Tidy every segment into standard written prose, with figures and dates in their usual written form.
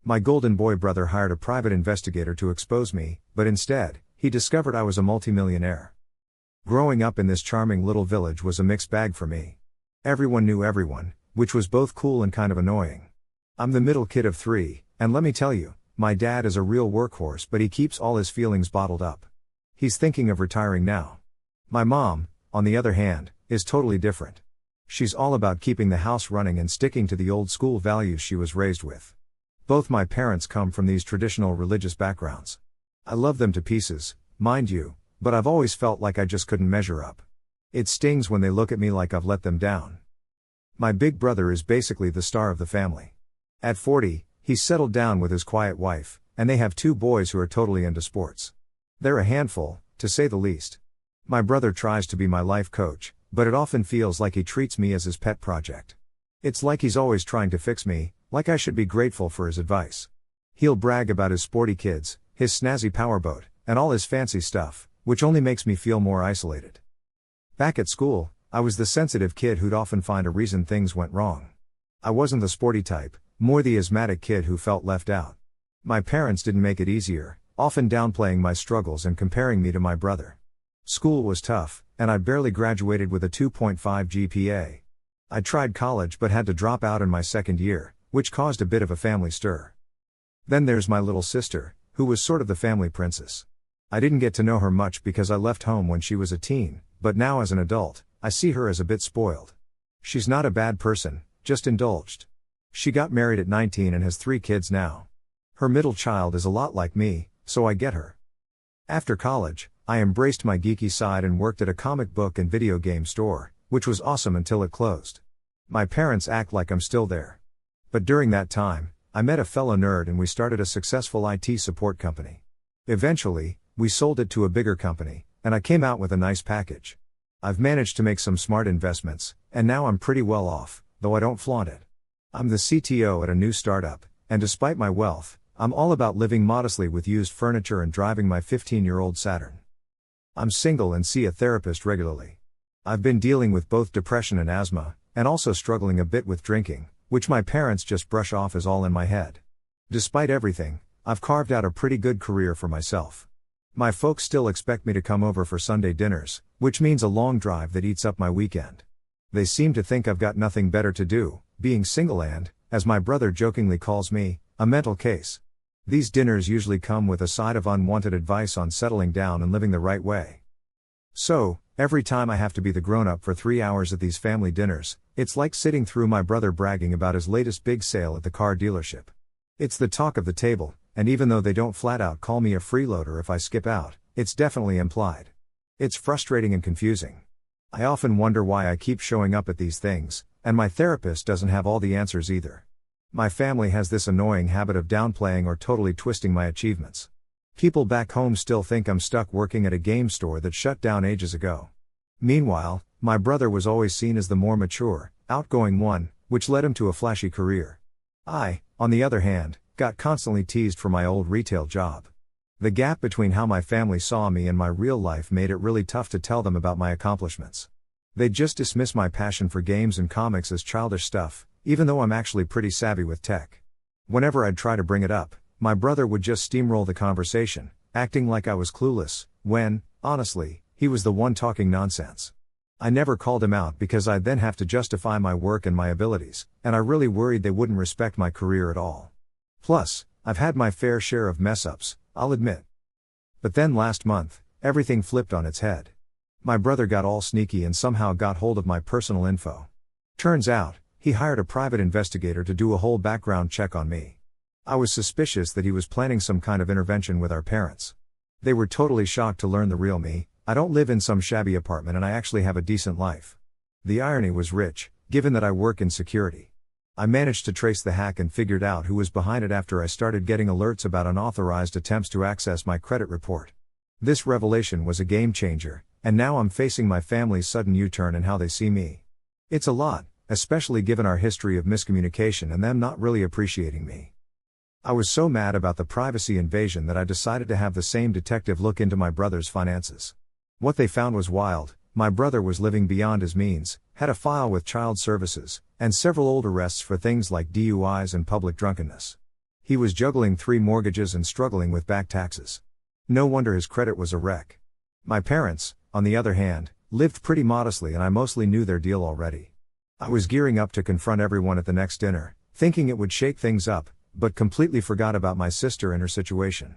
My golden boy brother hired a private investigator to expose me, but instead, he discovered I was a multi-millionaire. Growing up in this charming little village was a mixed bag for me. Everyone knew everyone, which was both cool and kind of annoying. I'm the middle kid of 3, and let me tell you, my dad is a real workhorse, but he keeps all his feelings bottled up. He's thinking of retiring now. My mom, on the other hand, is totally different. She's all about keeping the house running and sticking to the old school values she was raised with. Both my parents come from these traditional religious backgrounds. I love them to pieces, mind you, but I've always felt like I just couldn't measure up. It stings when they look at me like I've let them down. My big brother is basically the star of the family. At 40, he's settled down with his quiet wife, and they have 2 boys who are totally into sports. They're a handful, to say the least. My brother tries to be my life coach, but it often feels like he treats me as his pet project. It's like he's always trying to fix me, like I should be grateful for his advice. He'll brag about his sporty kids, his snazzy powerboat, and all his fancy stuff, which only makes me feel more isolated. Back at school, I was the sensitive kid who'd often find a reason things went wrong. I wasn't the sporty type, more the asthmatic kid who felt left out. My parents didn't make it easier, often downplaying my struggles and comparing me to my brother. School was tough, and I barely graduated with a 2.5 GPA. I tried college but had to drop out in my second year, which caused a bit of a family stir. Then there's my little sister, who was sort of the family princess. I didn't get to know her much because I left home when she was a teen, but now as an adult, I see her as a bit spoiled. She's not a bad person, just indulged. She got married at 19 and has 3 kids now. Her middle child is a lot like me, so I get her. After college, I embraced my geeky side and worked at a comic book and video game store, which was awesome until it closed. My parents act like I'm still there. But during that time, I met a fellow nerd and we started a successful IT support company. Eventually, we sold it to a bigger company, and I came out with a nice package. I've managed to make some smart investments, and now I'm pretty well off, though I don't flaunt it. I'm the CTO at a new startup, and despite my wealth, I'm all about living modestly with used furniture and driving my 15-year-old Saturn. I'm single and see a therapist regularly. I've been dealing with both depression and asthma, and also struggling a bit with drinking, which my parents just brush off as all in my head. Despite everything, I've carved out a pretty good career for myself. My folks still expect me to come over for Sunday dinners, which means a long drive that eats up my weekend. They seem to think I've got nothing better to do, being single and, as my brother jokingly calls me, a mental case. These dinners usually come with a side of unwanted advice on settling down and living the right way. So, every time I have to be the grown-up for 3 hours at these family dinners, it's like sitting through my brother bragging about his latest big sale at the car dealership. It's the talk of the table, and even though they don't flat out call me a freeloader if I skip out, it's definitely implied. It's frustrating and confusing. I often wonder why I keep showing up at these things, and my therapist doesn't have all the answers either. My family has this annoying habit of downplaying or totally twisting my achievements. People back home still think I'm stuck working at a game store that shut down ages ago. Meanwhile, my brother was always seen as the more mature, outgoing one, which led him to a flashy career. I, on the other hand, got constantly teased for my old retail job. The gap between how my family saw me and my real life made it really tough to tell them about my accomplishments. They'd just dismiss my passion for games and comics as childish stuff, even though I'm actually pretty savvy with tech. Whenever I'd try to bring it up, my brother would just steamroll the conversation, acting like I was clueless, when, honestly, he was the one talking nonsense. I never called him out because I'd then have to justify my work and my abilities, and I really worried they wouldn't respect my career at all. Plus, I've had my fair share of mess-ups, I'll admit. But then last month, everything flipped on its head. My brother got all sneaky and somehow got hold of my personal info. Turns out, he hired a private investigator to do a whole background check on me. I was suspicious that he was planning some kind of intervention with our parents. They were totally shocked to learn the real me. I don't live in some shabby apartment and I actually have a decent life. The irony was rich, given that I work in security. I managed to trace the hack and figured out who was behind it after I started getting alerts about unauthorized attempts to access my credit report. This revelation was a game changer, and now I'm facing my family's sudden U-turn in how they see me. It's a lot, especially given our history of miscommunication and them not really appreciating me. I was so mad about the privacy invasion that I decided to have the same detective look into my brother's finances. What they found was wild. My brother was living beyond his means, had a file with child services, and several old arrests for things like DUIs and public drunkenness. He was juggling 3 mortgages and struggling with back taxes. No wonder his credit was a wreck. My parents, on the other hand, lived pretty modestly, and I mostly knew their deal already. I was gearing up to confront everyone at the next dinner, thinking it would shake things up, but completely forgot about my sister and her situation.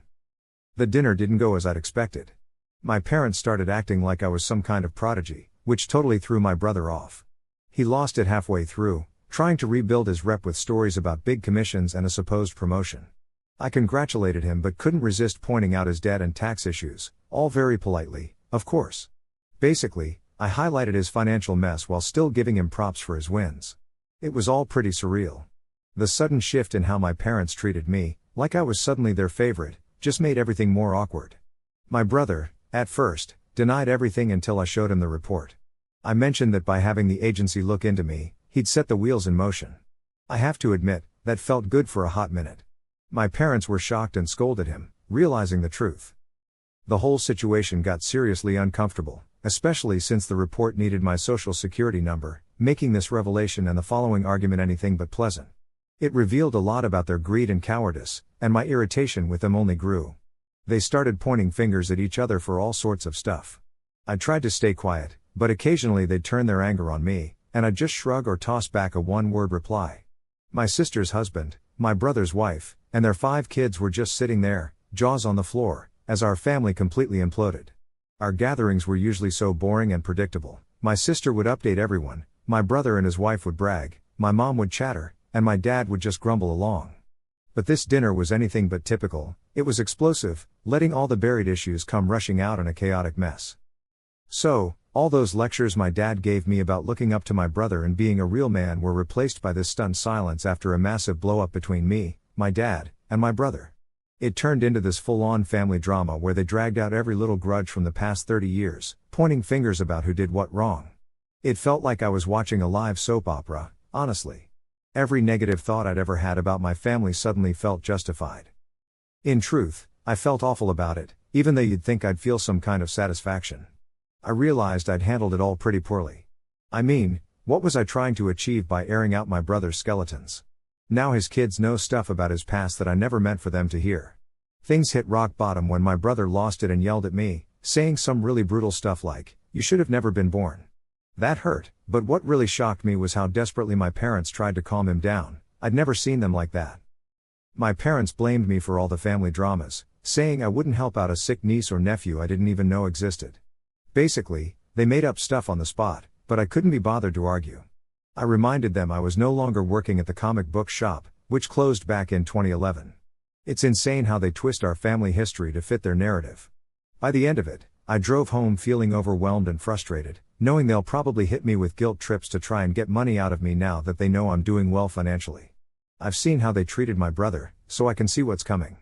The dinner didn't go as I'd expected. My parents started acting like I was some kind of prodigy, which totally threw my brother off. He lost it halfway through, trying to rebuild his rep with stories about big commissions and a supposed promotion. I congratulated him but couldn't resist pointing out his debt and tax issues, all very politely, of course. Basically, I highlighted his financial mess while still giving him props for his wins. It was all pretty surreal. The sudden shift in how my parents treated me, like I was suddenly their favorite, just made everything more awkward. My brother, at first, denied everything until I showed him the report. I mentioned that by having the agency look into me, he'd set the wheels in motion. I have to admit, that felt good for a hot minute. My parents were shocked and scolded him, realizing the truth. The whole situation got seriously uncomfortable, especially since the report needed my social security number, making this revelation and the following argument anything but pleasant. It revealed a lot about their greed and cowardice, and my irritation with them only grew. They started pointing fingers at each other for all sorts of stuff. I tried to stay quiet, but occasionally they'd turn their anger on me, and I'd just shrug or toss back a one-word reply. My sister's husband, my brother's wife, and their 5 kids were just sitting there, jaws on the floor, as our family completely imploded. Our gatherings were usually so boring and predictable. My sister would update everyone, my brother and his wife would brag, my mom would chatter, and my dad would just grumble along. But this dinner was anything but typical. It was explosive, letting all the buried issues come rushing out in a chaotic mess. So, all those lectures my dad gave me about looking up to my brother and being a real man were replaced by this stunned silence after a massive blow-up between me, my dad, and my brother. It turned into this full-on family drama where they dragged out every little grudge from the past 30 years, pointing fingers about who did what wrong. It felt like I was watching a live soap opera, honestly. Every negative thought I'd ever had about my family suddenly felt justified. In truth, I felt awful about it, even though you'd think I'd feel some kind of satisfaction. I realized I'd handled it all pretty poorly. I mean, what was I trying to achieve by airing out my brother's skeletons? Now his kids know stuff about his past that I never meant for them to hear. Things hit rock bottom when my brother lost it and yelled at me, saying some really brutal stuff like, "You should have never been born." That hurt, but what really shocked me was how desperately my parents tried to calm him down. I'd never seen them like that. My parents blamed me for all the family dramas, saying I wouldn't help out a sick niece or nephew I didn't even know existed. Basically, they made up stuff on the spot, but I couldn't be bothered to argue. I reminded them I was no longer working at the comic book shop, which closed back in 2011. It's insane how they twist our family history to fit their narrative. By the end of it, I drove home feeling overwhelmed and frustrated, knowing they'll probably hit me with guilt trips to try and get money out of me now that they know I'm doing well financially. I've seen how they treated my brother, so I can see what's coming.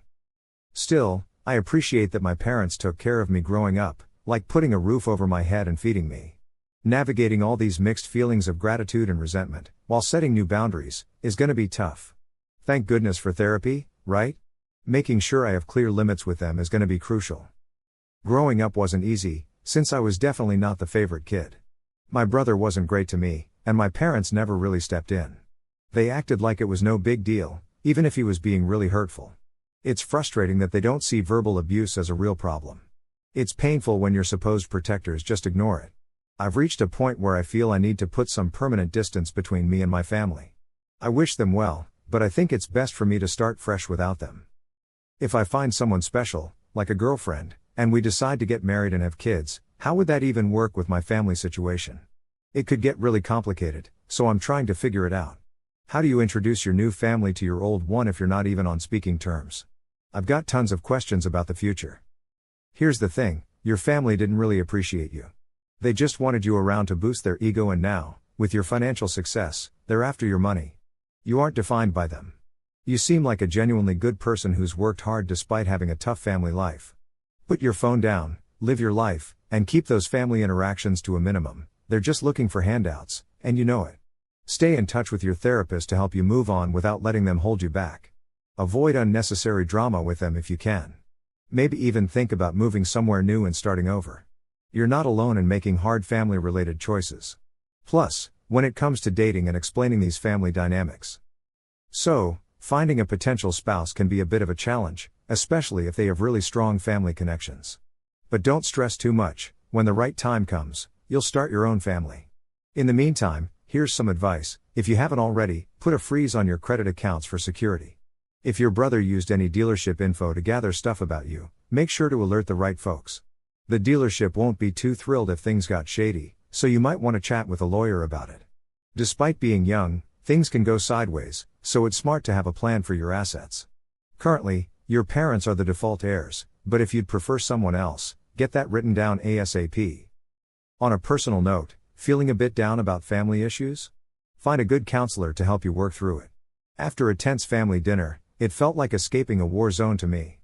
Still, I appreciate that my parents took care of me growing up, like putting a roof over my head and feeding me. Navigating all these mixed feelings of gratitude and resentment, while setting new boundaries, is gonna be tough. Thank goodness for therapy, right? Making sure I have clear limits with them is gonna be crucial. Growing up wasn't easy, since I was definitely not the favorite kid. My brother wasn't great to me, and my parents never really stepped in. They acted like it was no big deal, even if he was being really hurtful. It's frustrating that they don't see verbal abuse as a real problem. It's painful when your supposed protectors just ignore it. I've reached a point where I feel I need to put some permanent distance between me and my family. I wish them well, but I think it's best for me to start fresh without them. If I find someone special, like a girlfriend, and we decide to get married and have kids, how would that even work with my family situation? It could get really complicated, so I'm trying to figure it out. How do you introduce your new family to your old one if you're not even on speaking terms? I've got tons of questions about the future. Here's the thing, your family didn't really appreciate you. They just wanted you around to boost their ego, and now, with your financial success, they're after your money. You aren't defined by them. You seem like a genuinely good person who's worked hard despite having a tough family life. Put your phone down, live your life, and keep those family interactions to a minimum. They're just looking for handouts, and you know it. Stay in touch with your therapist to help you move on without letting them hold you back. Avoid unnecessary drama with them if you can. Maybe even think about moving somewhere new and starting over. You're not alone in making hard family-related choices. Plus, when it comes to dating and explaining these family dynamics. So, finding a potential spouse can be a bit of a challenge, especially if they have really strong family connections. But don't stress too much, when the right time comes, you'll start your own family. In the meantime, here's some advice: if you haven't already, put a freeze on your credit accounts for security. If your brother used any dealership info to gather stuff about you, make sure to alert the right folks. The dealership won't be too thrilled if things got shady, so you might want to chat with a lawyer about it. Despite being young, things can go sideways, so it's smart to have a plan for your assets. Currently, your parents are the default heirs, but if you'd prefer someone else, get that written down ASAP. On a personal note, feeling a bit down about family issues? Find a good counselor to help you work through it. After a tense family dinner, it felt like escaping a war zone to me.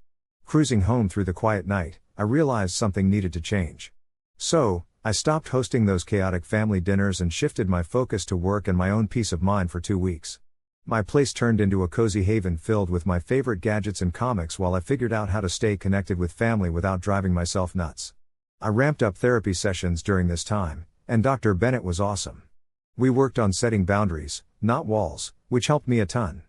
Cruising home through the quiet night, I realized something needed to change. So, I stopped hosting those chaotic family dinners and shifted my focus to work and my own peace of mind for 2 weeks. My place turned into a cozy haven filled with my favorite gadgets and comics while I figured out how to stay connected with family without driving myself nuts. I ramped up therapy sessions during this time, and Dr. Bennett was awesome. We worked on setting boundaries, not walls, which helped me a ton.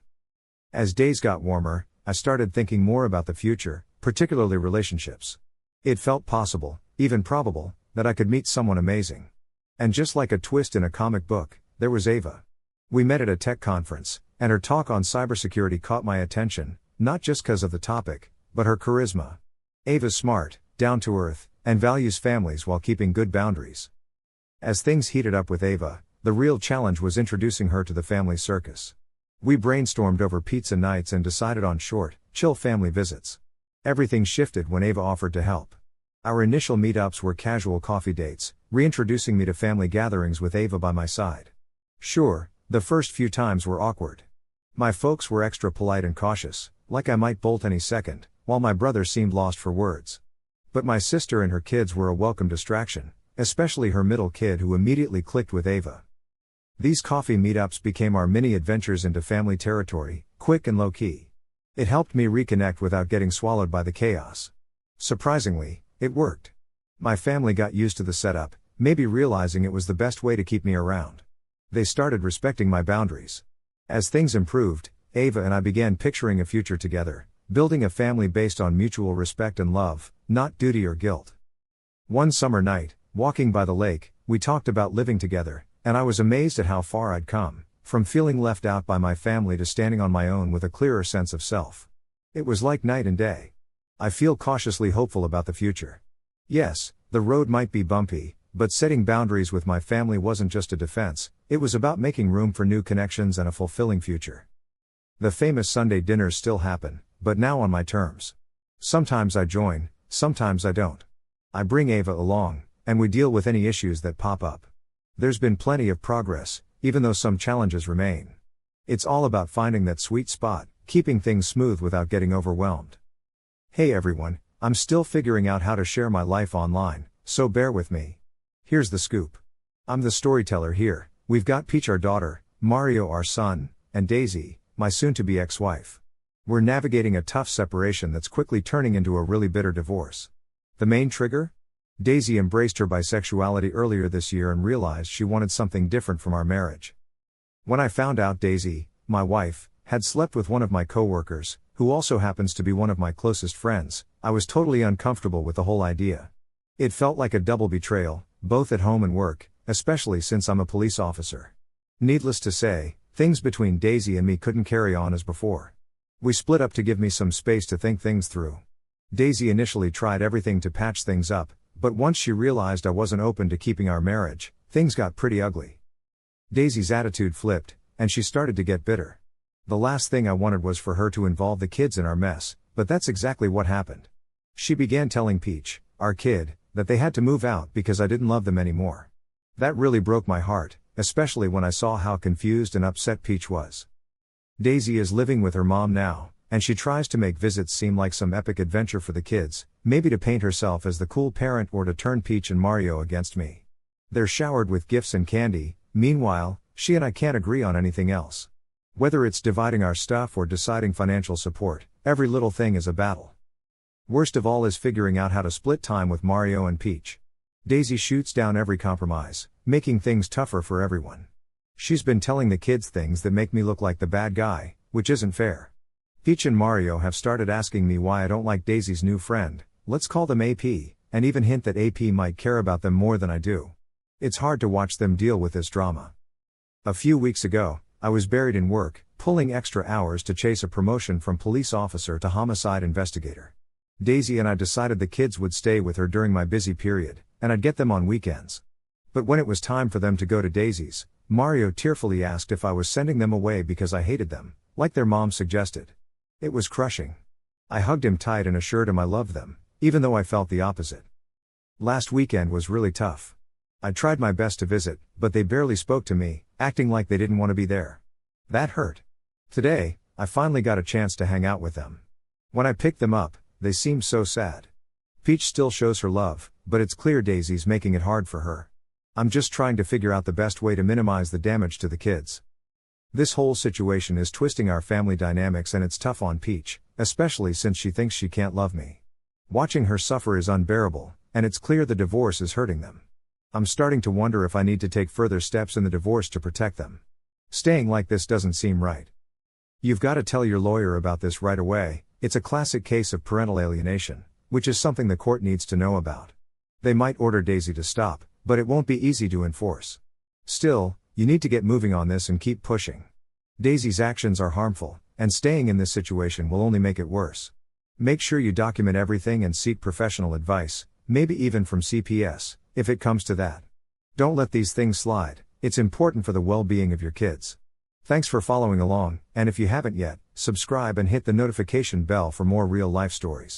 As days got warmer, I started thinking more about the future, particularly relationships. It felt possible, even probable, that I could meet someone amazing. And just like a twist in a comic book, there was Ava. We met at a tech conference, and her talk on cybersecurity caught my attention, not just because of the topic, but her charisma. Ava's smart, down to earth, and values families while keeping good boundaries. As things heated up with Ava, the real challenge was introducing her to the family circus. We brainstormed over pizza nights and decided on short, chill family visits. Everything shifted when Ava offered to help. Our initial meetups were casual coffee dates, reintroducing me to family gatherings with Ava by my side. Sure, the first few times were awkward. My folks were extra polite and cautious, like I might bolt any second, while my brother seemed lost for words. But my sister and her kids were a welcome distraction, especially her middle kid who immediately clicked with Ava. These coffee meetups became our mini adventures into family territory, quick and low-key. It helped me reconnect without getting swallowed by the chaos. Surprisingly, it worked. My family got used to the setup, maybe realizing it was the best way to keep me around. They started respecting my boundaries. As things improved, Ava and I began picturing a future together, building a family based on mutual respect and love, not duty or guilt. One summer night, walking by the lake, we talked about living together, and I was amazed at how far I'd come, from feeling left out by my family to standing on my own with a clearer sense of self. It was like night and day. I feel cautiously hopeful about the future. Yes, the road might be bumpy, but setting boundaries with my family wasn't just a defense, it was about making room for new connections and a fulfilling future. The famous Sunday dinners still happen, but now on my terms. Sometimes I join, sometimes I don't. I bring Ava along, and we deal with any issues that pop up. There's been plenty of progress, even though some challenges remain. It's all about finding that sweet spot, keeping things smooth without getting overwhelmed. Hey everyone, I'm still figuring out how to share my life online, so bear with me. Here's the scoop. I'm the storyteller here. We've got Peach, our daughter, Mario, our son, and Daisy, my soon-to-be ex-wife. We're navigating a tough separation that's quickly turning into a really bitter divorce. The main trigger? Daisy embraced her bisexuality earlier this year and realized she wanted something different from our marriage. When I found out Daisy, my wife, had slept with one of my coworkers, who also happens to be one of my closest friends, I was totally uncomfortable with the whole idea. It felt like a double betrayal, both at home and work, especially since I'm a police officer. Needless to say, things between Daisy and me couldn't carry on as before. We split up to give me some space to think things through. Daisy initially tried everything to patch things up, but once she realized I wasn't open to keeping our marriage, things got pretty ugly. Daisy's attitude flipped, and she started to get bitter. The last thing I wanted was for her to involve the kids in our mess, but that's exactly what happened. She began telling Peach, our kid, that they had to move out because I didn't love them anymore. That really broke my heart, especially when I saw how confused and upset Peach was. Daisy is living with her mom now, and she tries to make visits seem like some epic adventure for the kids, maybe to paint herself as the cool parent or to turn Peach and Mario against me. They're showered with gifts and candy. Meanwhile, she and I can't agree on anything else. Whether it's dividing our stuff or deciding financial support, every little thing is a battle. Worst of all is figuring out how to split time with Mario and Peach. Daisy shoots down every compromise, making things tougher for everyone. She's been telling the kids things that make me look like the bad guy, which isn't fair. Peach and Mario have started asking me why I don't like Daisy's new friend, let's call them AP, and even hint that AP might care about them more than I do. It's hard to watch them deal with this drama. A few weeks ago, I was buried in work, pulling extra hours to chase a promotion from police officer to homicide investigator. Daisy and I decided the kids would stay with her during my busy period, and I'd get them on weekends. But when it was time for them to go to Daisy's, Mario tearfully asked if I was sending them away because I hated them, like their mom suggested. It was crushing. I hugged him tight and assured him I loved them, even though I felt the opposite. Last weekend was really tough. I tried my best to visit, but they barely spoke to me, acting like they didn't want to be there. That hurt. Today, I finally got a chance to hang out with them. When I picked them up, they seemed so sad. Peach still shows her love, but it's clear Daisy's making it hard for her. I'm just trying to figure out the best way to minimize the damage to the kids. This whole situation is twisting our family dynamics, and it's tough on Peach, especially since she thinks she can't love me. Watching her suffer is unbearable, and it's clear the divorce is hurting them. I'm starting to wonder if I need to take further steps in the divorce to protect them. Staying like this doesn't seem right. You've got to tell your lawyer about this right away. It's a classic case of parental alienation, which is something the court needs to know about. They might order Daisy to stop, but it won't be easy to enforce. Still, you need to get moving on this and keep pushing. Daisy's actions are harmful, and staying in this situation will only make it worse. Make sure you document everything and seek professional advice, maybe even from CPS, if it comes to that. Don't let these things slide, it's important for the well-being of your kids. Thanks for following along, and if you haven't yet, subscribe and hit the notification bell for more real-life stories.